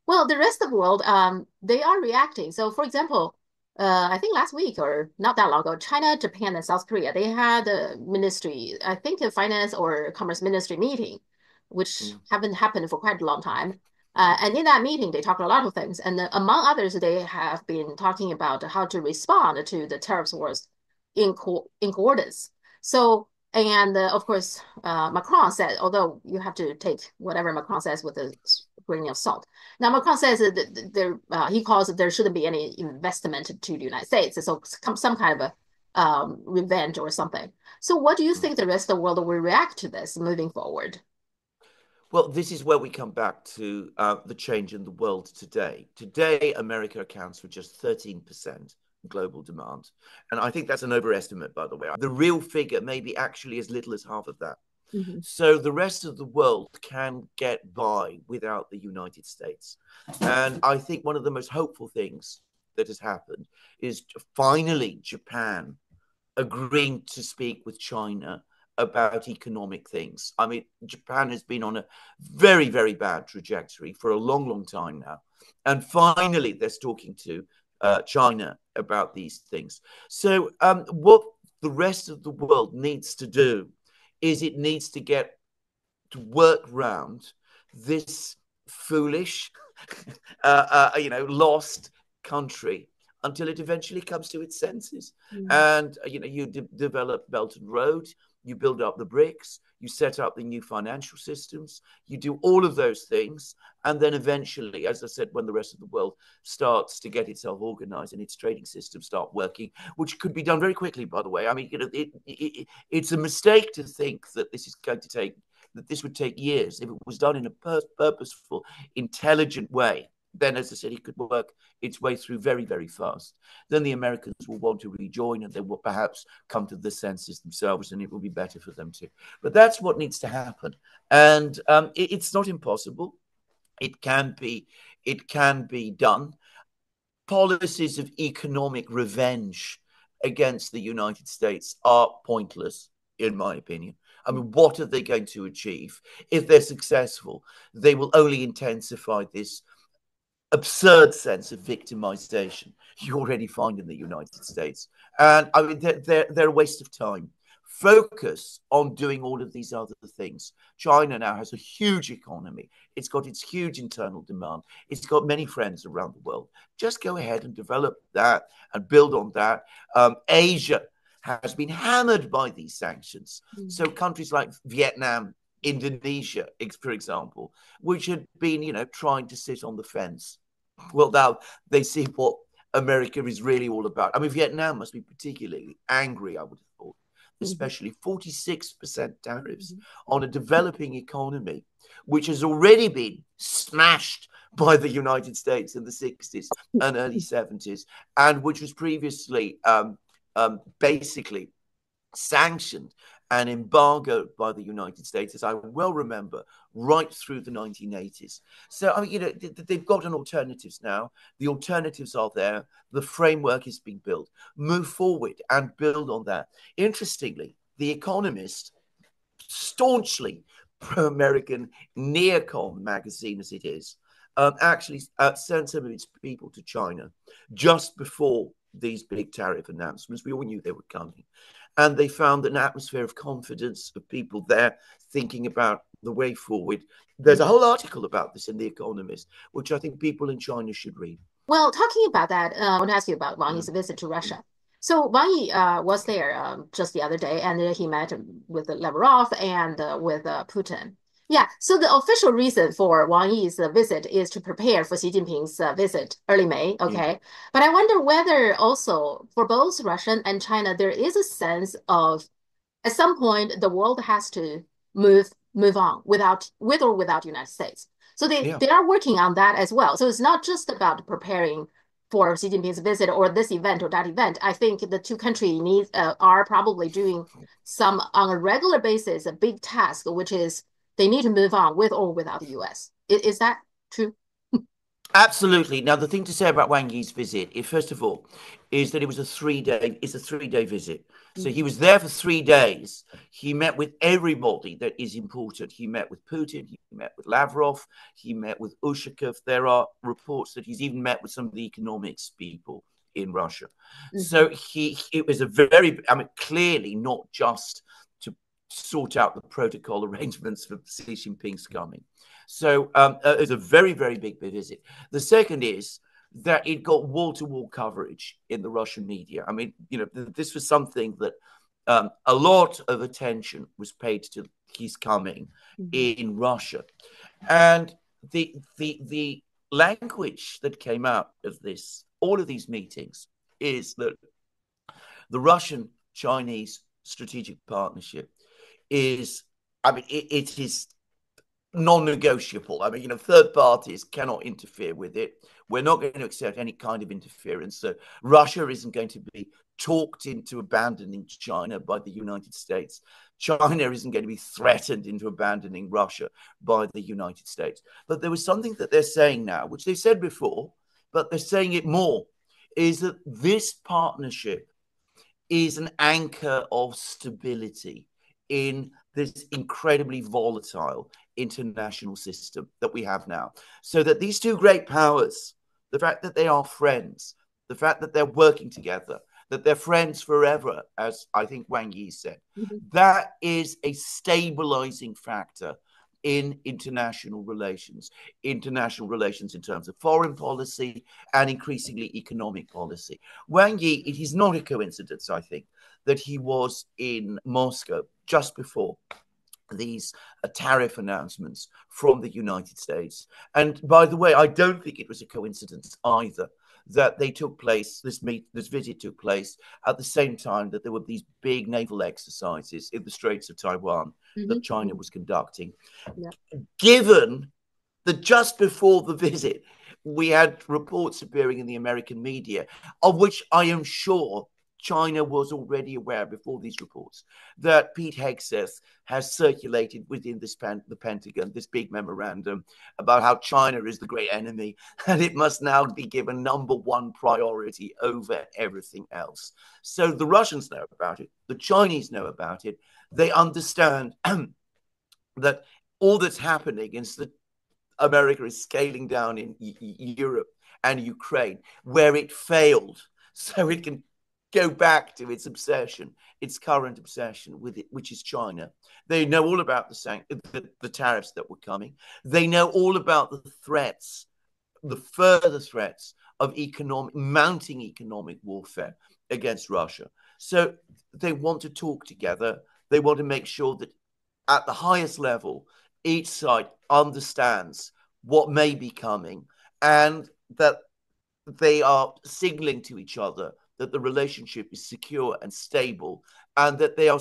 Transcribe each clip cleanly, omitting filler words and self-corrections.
Well, the rest of the world, they are reacting. So, for example, I think last week or not that long ago, China, Japan, and South Korea, they had a ministry, I think a finance or commerce ministry meeting, which Mm. haven't happened for quite a long time. And in that meeting, they talked a lot of things. And among others, they have been talking about how to respond to the tariffs wars in coordinates. So, and of course, Macron said, although you have to take whatever Macron says with a grain of salt. Now, Macron says that he calls it there shouldn't be any investment to the United States. So some kind of a revenge or something. So what do you Mm. think the rest of the world will react to this moving forward? Well, this is where we come back to the change in the world today. Today, America accounts for just 13% global demand. And I think that's an overestimate, by the way. The real figure may be actually as little as half of that. Mhm. So the rest of the world can get by without the United States. And I think one of the most hopeful things that has happened is finally Japan agreeing to speak with China about economic things. I mean, Japan has been on a very, very bad trajectory for a long, long time now. And finally, they're talking to China about these things. So, what the rest of the world needs to do is it needs to get to work round this foolish, lost country until it eventually comes to its senses. Mm. And you develop Belt and Road, you build up the bricks, you set up the new financial systems, you do all of those things, and then eventually, as I said, when the rest of the world starts to get itself organized and its trading systems start working, which could be done very quickly, by the way. I mean, it's a mistake to think that this would take years. If it was done in a purposeful, intelligent way, then, as I said, it could work its way through very, very fast. Then the Americans will want to rejoin and they will perhaps come to the senses themselves and it will be better for them too. But that's what needs to happen. And it's not impossible. It can be, it can be done. Policies of economic revenge against the United States are pointless, in my opinion. I mean, what are they going to achieve? If they're successful, they will only intensify this absurd sense of victimization you already find in the United States. And I mean, they're a waste of time. Focus on doing all of these other things. China now has a huge economy. It's got its huge internal demand. It's got many friends around the world. Just go ahead and develop that and build on that. Asia has been hammered by these sanctions. So Mm. countries like Vietnam, Indonesia, for example, which had been, trying to sit on the fence. Well, now they see what America is really all about. I mean, Vietnam must be particularly angry, I would have thought, Mhm. especially 46% tariffs Mhm. on a developing economy, which has already been smashed by the United States in the 60s and early 70s, and which was previously basically sanctioned and embargoed by the United States, as I well remember, right through the 1980s. So, I mean, they've got an alternatives now. The alternatives are there. The framework is being built. Move forward and build on that. Interestingly, The Economist, staunchly pro-American neocon magazine as it is, actually sent some of its people to China just before these big tariff announcements. We all knew they were coming. And they found an atmosphere of confidence of people there thinking about the way forward. There's a whole article about this in The Economist, which I think people in China should read. Well, talking about that, I want to ask you about Wang Yi's Mm, visit to mm, Russia. So Wang Yi was there just the other day, and he met with Lavrov and with Putin. Yeah, so the official reason for Wang Yi's visit is to prepare for Xi Jinping's visit early May, yeah. okay? But I wonder whether also for both Russia and China, there is a sense of at some point the world has to move on with or without United States. So Yeah. they are working on that as well. So it's not just about preparing for Xi Jinping's visit or this event or that event. I think the two countries are probably doing some on a regular basis a big task, which is they need to move on with or without the U.S. Is that true? Absolutely. Now, the thing to say about Wang Yi's visit, is, first of all, is that it's a 3-day visit. So he was there for 3 days. He met with everybody that is important. He met with Putin. He met with Lavrov. He met with Ushakov. There are reports that he's even met with some of the economics people in Russia. So it was a very, I mean, clearly not just to sort out the protocol arrangements for Xi Jinping's coming. So it was a very, very big visit. The second is that it got wall-to-wall coverage in the Russian media. I mean, this was something that a lot of attention was paid to his coming in Russia. And the language that came out of all of these meetings, is that the Russian-Chinese strategic partnership is, I mean, it is non-negotiable. I mean, third parties cannot interfere with it. We're not going to accept any kind of interference. So Russia isn't going to be talked into abandoning China by the United States. China isn't going to be threatened into abandoning Russia by the United States. But there was something that they're saying now, which they said before, but they're saying it more, is that this partnership is an anchor of stability in this incredibly volatile international system that we have now. So that these two great powers, the fact that they are friends, the fact that they're working together, that they're friends forever, as I think Wang Yi said, that is a stabilizing factor in international relations in terms of foreign policy and increasingly economic policy. Wang Yi, it is not a coincidence, I think, that he was in Moscow just before these tariff announcements from the United States. And by the way, I don't think it was a coincidence either that they took place, this visit took place at the same time that there were these big naval exercises in the Straits of Taiwan that China was conducting. Yeah. Given that just before the visit, we had reports appearing in the American media, of which I am sure China was already aware before these reports, that Pete Hegseth has circulated within the Pentagon this big memorandum about how China is the great enemy and it must now be given number one priority over everything else. So the Russians know about it. The Chinese know about it. They understand that all that's happening is that America is scaling down in Europe and Ukraine, where it failed, so it can go back to its obsession, its current obsession with it, which is China. They know all about the tariffs that were coming. They know all about the threats, the further threats of mounting economic warfare against Russia. So they want to talk together. They want to make sure that at the highest level, each side understands what may be coming and that they are signaling to each other that the relationship is secure and stable, and that they are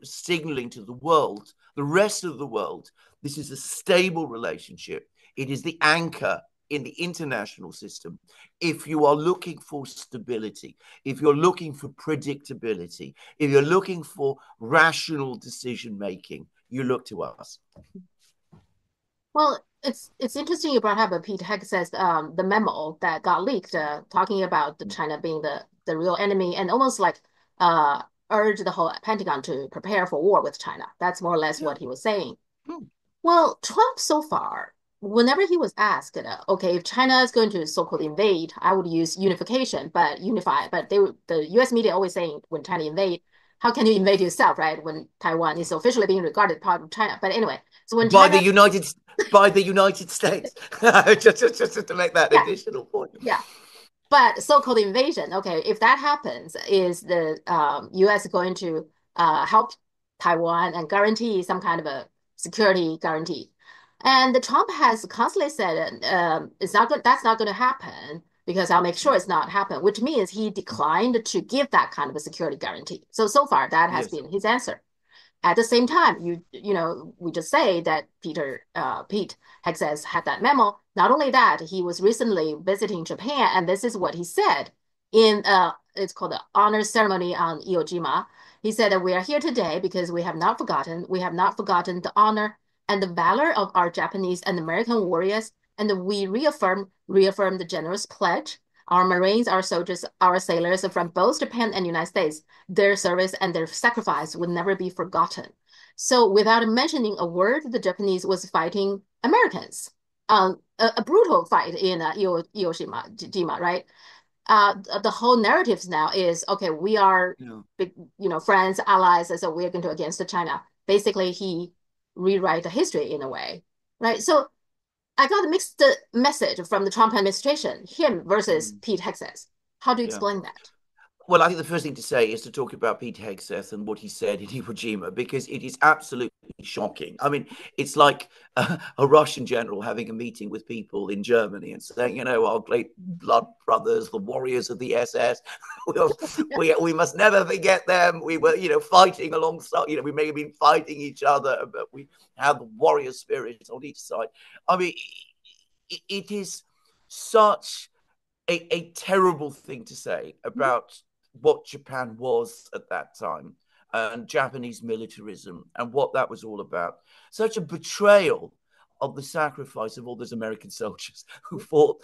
signaling to the world, the rest of the world, this is a stable relationship. It is the anchor in the international system. If you are looking for stability, if you're looking for predictability, if you're looking for rational decision-making, you look to us. Well, it's interesting you brought up Pete Hegseth's the memo that got leaked, talking about China being the real enemy, and almost like urged the whole Pentagon to prepare for war with China. That's more or less what he was saying. Well, Trump so far, whenever he was asked, okay, if China is going to so-called invade, I would use unification, but unify. But the U.S. media always saying when China invade, how can you invade yourself, right? When Taiwan is officially being regarded part of China. But anyway, so when by China, the United States, just to make that additional point. Yeah. But so-called invasion, okay, if that happens, is the U.S. going to help Taiwan and guarantee some kind of a security guarantee? And Trump has constantly said it's not good. That's not going to happen because I'll make sure it's not happen, which means he declined to give that kind of a security guarantee. So far, that has been his answer. At the same time, we just say that Pete Hegseth had that memo. Not only that, he was recently visiting Japan, and this is what he said in it's called the honor ceremony on Iwo Jima. He said that we are here today because we have not forgotten the honor and the valor of our Japanese and American warriors and we reaffirm the generous pledge. Our Marines, our soldiers, our sailors from both Japan and the United States, their service and their sacrifice would never be forgotten. So without mentioning a word, the Japanese was fighting Americans. A brutal fight in Iwo Jima, right? The whole narrative now is, okay, we are big, friends, allies, so we're going to against China. Basically, he rewrite the history in a way, right? So I got a mixed message from the Trump administration, him versus Pete Hegseth. How do you explain that? Well, I think the first thing to say is to talk about Pete Hegseth and what he said in Iwo Jima, because it is absolutely shocking. I mean, it's like a Russian general having a meeting with people in Germany and saying, our great blood brothers, the warriors of the SS, we must never forget them. We were, fighting alongside, we may have been fighting each other, but we have the warrior spirit on each side. I mean, it is such a terrible thing to say about what Japan was at that time and Japanese militarism and what that was all about. Such a betrayal of the sacrifice of all those American soldiers who fought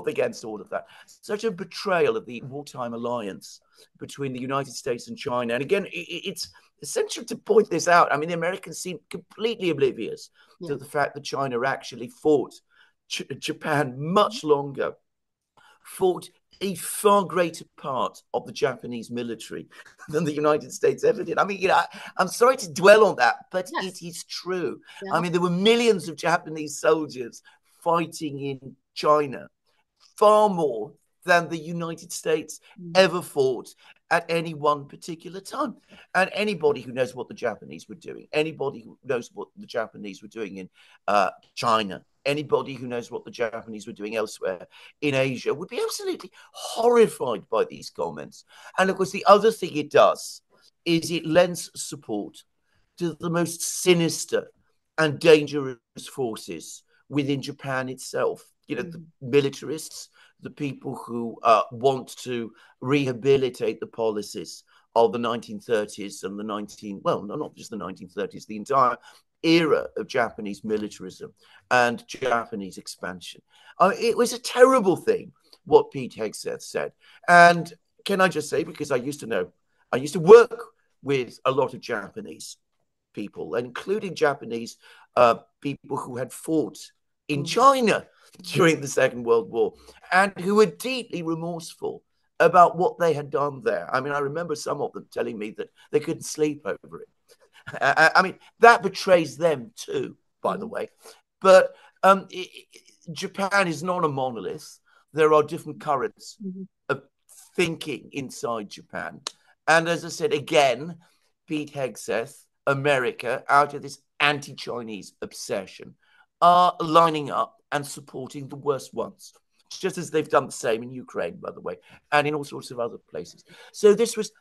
against all of that. Such a betrayal of the wartime alliance between the United States and China. And again, it's essential to point this out. I mean, the Americans seem completely oblivious to the fact that China actually fought Japan much longer, fought a far greater part of the Japanese military than the United States ever did. I mean, I'm sorry to dwell on that, but it is true. Yeah. I mean, there were millions of Japanese soldiers fighting in China, far more than the United States ever fought at any one particular time. And anybody who knows what the Japanese were doing, anybody who knows what the Japanese were doing in China, anybody who knows what the Japanese were doing elsewhere in Asia would be absolutely horrified by these comments. And of course, the other thing it does is it lends support to the most sinister and dangerous forces within Japan itself. The militarists, the people who want to rehabilitate the policies of the 1930s and not just the 1930s, the entire era of Japanese militarism and Japanese expansion. It was a terrible thing what Pete Hegseth said. And can I just say, because I used to work with a lot of Japanese people, including Japanese people who had fought in China during the Second World War and who were deeply remorseful about what they had done there. I mean, I remember some of them telling me that they couldn't sleep over it. I mean, that betrays them too, by the way. But Japan is not a monolith. There are different currents of thinking inside Japan. And as I said, again, Pete Hegseth, America, out of this anti-Chinese obsession, are lining up and supporting the worst ones, just as they've done the same in Ukraine, by the way, and in all sorts of other places. So this was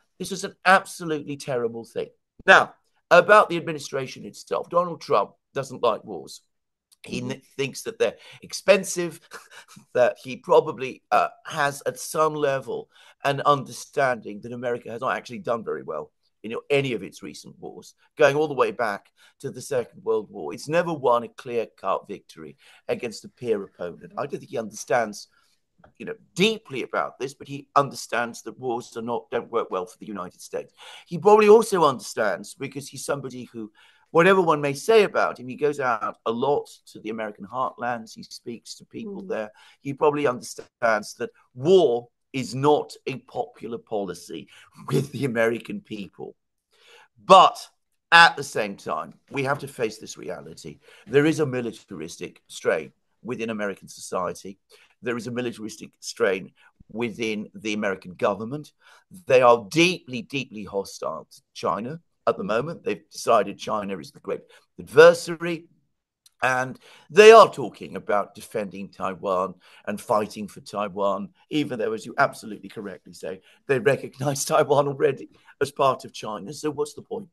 an absolutely terrible thing. Now, about the administration itself, Donald Trump doesn't like wars. He thinks that they're expensive, that he probably has at some level an understanding that America has not actually done very well in any of its recent wars, going all the way back to the Second World War. It's never won a clear-cut victory against a peer opponent. I don't think he understands deeply about this, but he understands that wars don't work well for the United States. He probably also understands, because he's somebody who, whatever one may say about him, he goes out a lot to the American heartlands. He speaks to people there. He probably understands that war is not a popular policy with the American people. But at the same time, we have to face this reality. There is a militaristic strain within American society. There is a militaristic strain within the American government. They are deeply, deeply hostile to China at the moment. They've decided China is the great adversary. And they are talking about defending Taiwan and fighting for Taiwan, even though, as you absolutely correctly say, they recognize Taiwan already as part of China. So what's the point?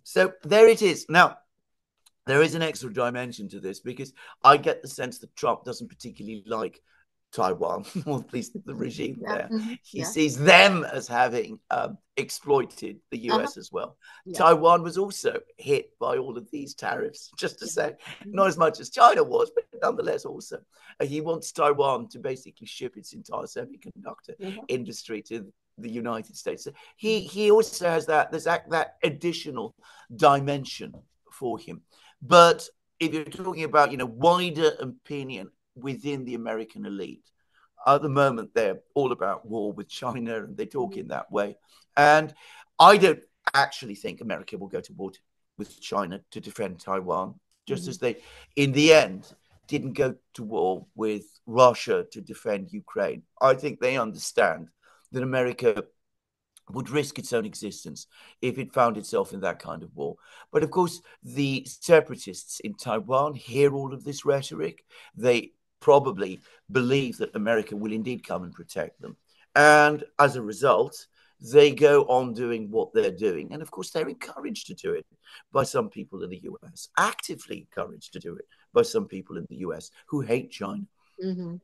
So there it is. Now, there is an extra dimension to this, because I get the sense that Trump doesn't particularly like Taiwan, or at least the regime Yeah. there. He Yeah. sees them as having exploited the Uh-huh. US as well. Yeah. Taiwan was also hit by all of these tariffs, just to Yeah. say, Mhm. not as much as China was, but nonetheless also. He wants Taiwan to basically ship its entire semiconductor Uh-huh. industry to the United States. So Mhm. he also has that additional dimension for him. But if you're talking about wider opinion within the American elite, at the moment they're all about war with China and they talk Mhm. in that way. And I don't actually think America will go to war with China to defend Taiwan, just Mhm. as they, in the end, didn't go to war with Russia to defend Ukraine. I think they understand that America would risk its own existence if it found itself in that kind of war. But of course, the separatists in Taiwan hear all of this rhetoric. They probably believe that America will indeed come and protect them. And as a result, they go on doing what they're doing. And of course, they're encouraged to do it by some people in the US, actively encouraged to do it by some people in the US who hate China. Mm-hmm.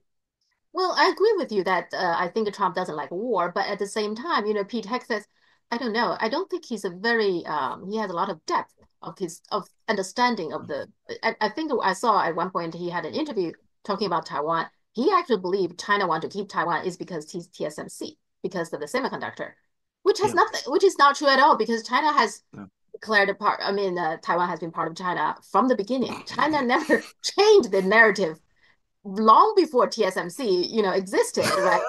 Well, I agree with you that I think Trump doesn't like war, but at the same time, Pete Hegseth, I don't know. I don't think he's a very he has a lot of depth of understanding of the. I think I saw at one point he had an interview talking about Taiwan. He actually believed China want to keep Taiwan is because he's TSMC because of the semiconductor, which has Yeah. nothing, which is not true at all because China has Yeah. declared a part. I mean, Taiwan has been part of China from the beginning. China never changed the narrative long before TSMC, existed, right?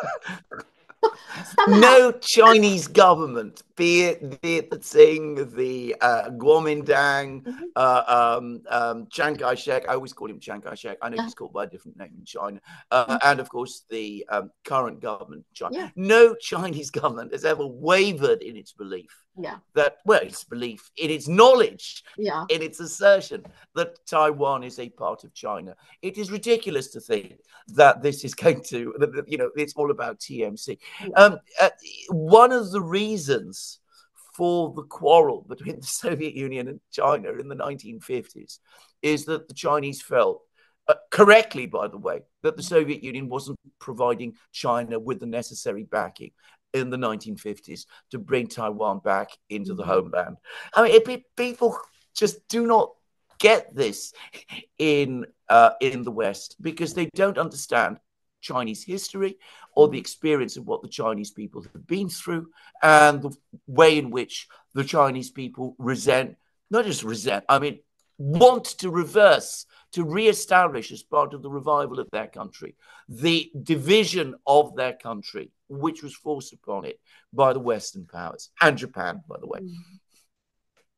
Somehow. No Chinese government, be it the Tsing, the Kuomintang, Mhm. Chiang Kai-shek. I always call him Chiang Kai-shek. I know Uh, he's called by a different name in China, mm, and of course the current government in China. yeah, No Chinese government has ever wavered in its belief yeah, that, well, its belief, in its knowledge, yeah. in its assertion that Taiwan is a part of China. It is ridiculous to think that this is going to, it's all about TMC. Yeah. One of the reasons for the quarrel between the Soviet Union and China in the 1950s is that the Chinese felt, correctly, by the way, that the Soviet Union wasn't providing China with the necessary backing in the 1950s to bring Taiwan back into the Mhm. homeland. I mean, people just do not get this in the West because they don't understand Chinese history or the Mhm. experience of what the Chinese people have been through and the way in which the Chinese people not just resent, I mean, want to reverse, to re-establish as part of the revival of their country, the division of their country, which was forced upon it by the Western powers and Japan, by the way. Mhm.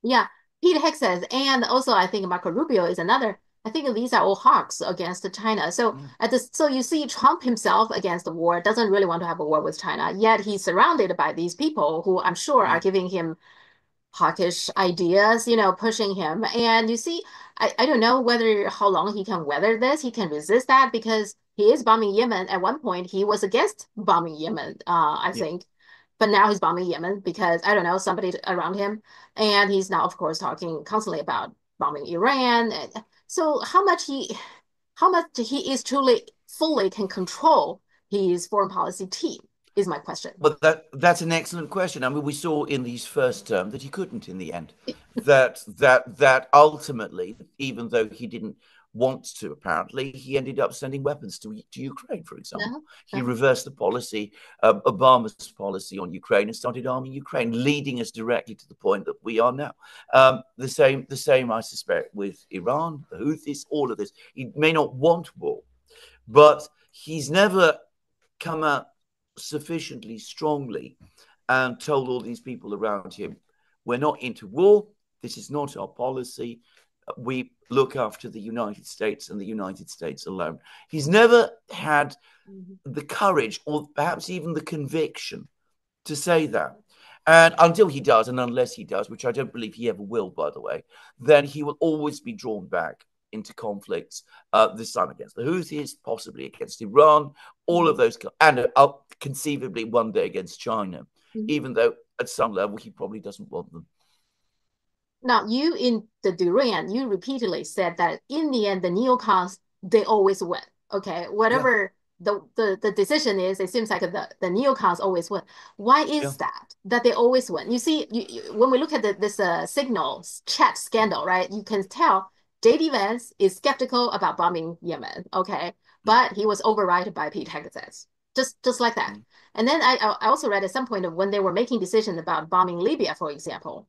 Yeah, Pete Hegseth, and also I think Marco Rubio is another. I think these are all hawks against China. So Mm. so you see Trump himself against the war doesn't really want to have a war with China, yet he's surrounded by these people who I'm sure are Mm. giving him hawkish ideas, pushing him. And you see, I don't know whether how long he can weather this. He can resist that because he is bombing Yemen. At one point, he was against bombing Yemen, I Yeah. think. But now he's bombing Yemen because I don't know, somebody around him. And he's now, of course, talking constantly about bombing Iran. So how much he is truly fully can control his foreign policy team is my question. Well, that's an excellent question. I mean, we saw in his first term that he couldn't in the end. That ultimately, even though he didn't want to, apparently, he ended up sending weapons to Ukraine, for example. Uh-huh. He Uh-huh. reversed the policy, Obama's policy on Ukraine, and started arming Ukraine, leading us directly to the point that we are now. The same, I suspect, with Iran, the Houthis, all of this. He may not want war, but he's never come out sufficiently strongly and told all these people around him, we're not into war. This is not our policy. We look after the United States and the United States alone. He's never had Mhm. the courage or perhaps even the conviction to say that. And until he does, and unless he does, which I don't believe he ever will, by the way, then he will always be drawn back into conflicts, this time against the Houthis, possibly against Iran, all of Mhm. those, and conceivably one day against China, Mhm. even though at some level he probably doesn't want them. Now, you in the Duran, you repeatedly said that in the end, the neocons, they always win. Okay, Yeah. whatever. the decision is, it seems like the neocons always win. Why Yeah. is that they always win? You see, when we look at this signal chat scandal, right? You can tell J.D. Vance is skeptical about bombing Yemen, okay, but he was overridden by Pete Hegseth, just like that. And then I also read at some point of when they were making decisions about bombing Libya, for example,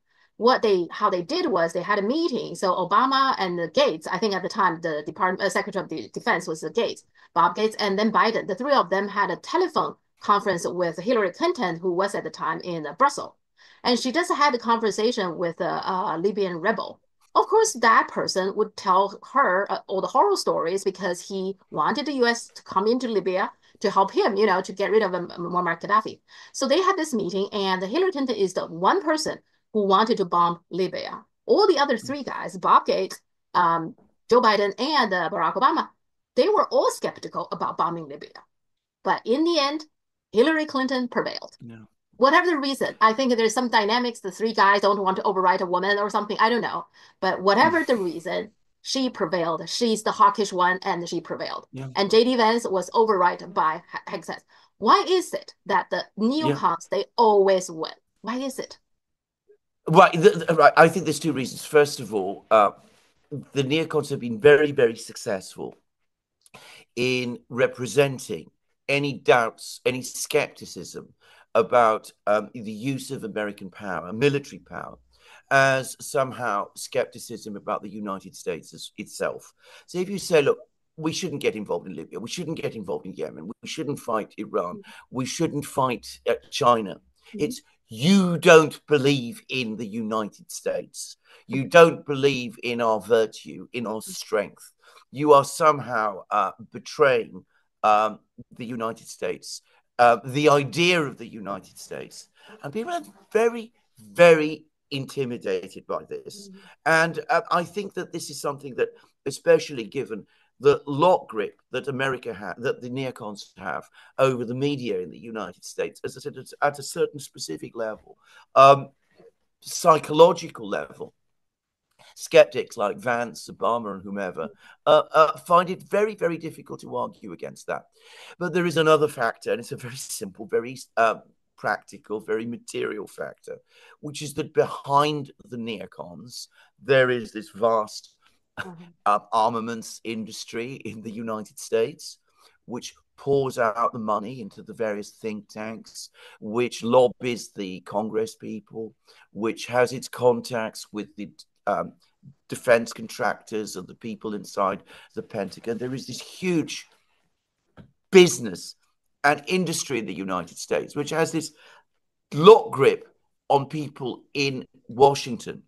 how they did was they had a meeting. So Obama and Gates, I think at the time the Department Secretary of the Defense was Gates, Bob Gates, and then Biden. The three of them had a telephone conference with Hillary Clinton, who was at the time in Brussels, and she just had a conversation with a Libyan rebel. Of course, that person would tell her all the horror stories because he wanted the U.S. to come into Libya to help him, to get rid of Muammar Gaddafi. So they had this meeting, and Hillary Clinton is the one person who wanted to bomb Libya. All the other three guys, Bob Gates, Joe Biden, and Barack Obama, they were all skeptical about bombing Libya. But in the end, Hillary Clinton prevailed. No. Whatever the reason, I think there's some dynamics. The three guys don't want to override a woman or something. I don't know. But whatever the reason, she prevailed. She's the hawkish one, and she prevailed. Yeah. And J.D. Vance was overridden by Hegseth. Why is it that the neocons, they always win? Why is it? Right. I think there's two reasons. First of all, the neocons have been very, very successful in representing any doubts, any skepticism about the use of American power, military power, as somehow skepticism about the United States itself. So if you say, look, we shouldn't get involved in Libya, we shouldn't get involved in Yemen, we shouldn't fight Iran, we shouldn't fight China. It's you don't believe in the United States. You don't believe in our virtue, in our strength. You are somehow betraying the United States, the idea of the United States. And people are very, very intimidated by this. And I think that this is something that, especially given the lock grip that America has, that the neocons have over the media in the United States, as I said, at a certain specific level, psychological level, skeptics like Vance, Obama, and whomever find it very, very difficult to argue against that. But there is another factor, and it's a very simple, very practical, very material factor, which is that behind the neocons, there is this vast armaments industry in the United States, which pours out the money into the various think tanks, which lobbies the Congress people, which has its contacts with the defense contractors and the people inside the Pentagon. There is this huge business and industry in the United States, which has this lock grip on people in Washington.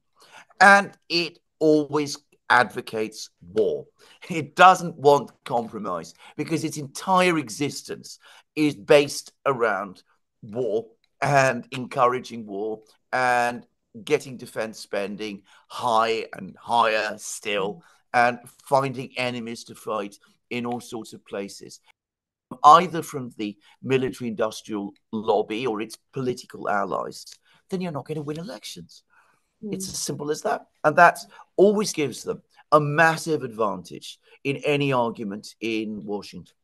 And it always advocates war. It doesn't want compromise because its entire existence is based around war and encouraging war and getting defense spending high and higher still and finding enemies to fight in all sorts of places, either from the military industrial lobby or its political allies. Then you're not going to win elections. It's as simple as that. And that always gives them a massive advantage in any argument in Washington.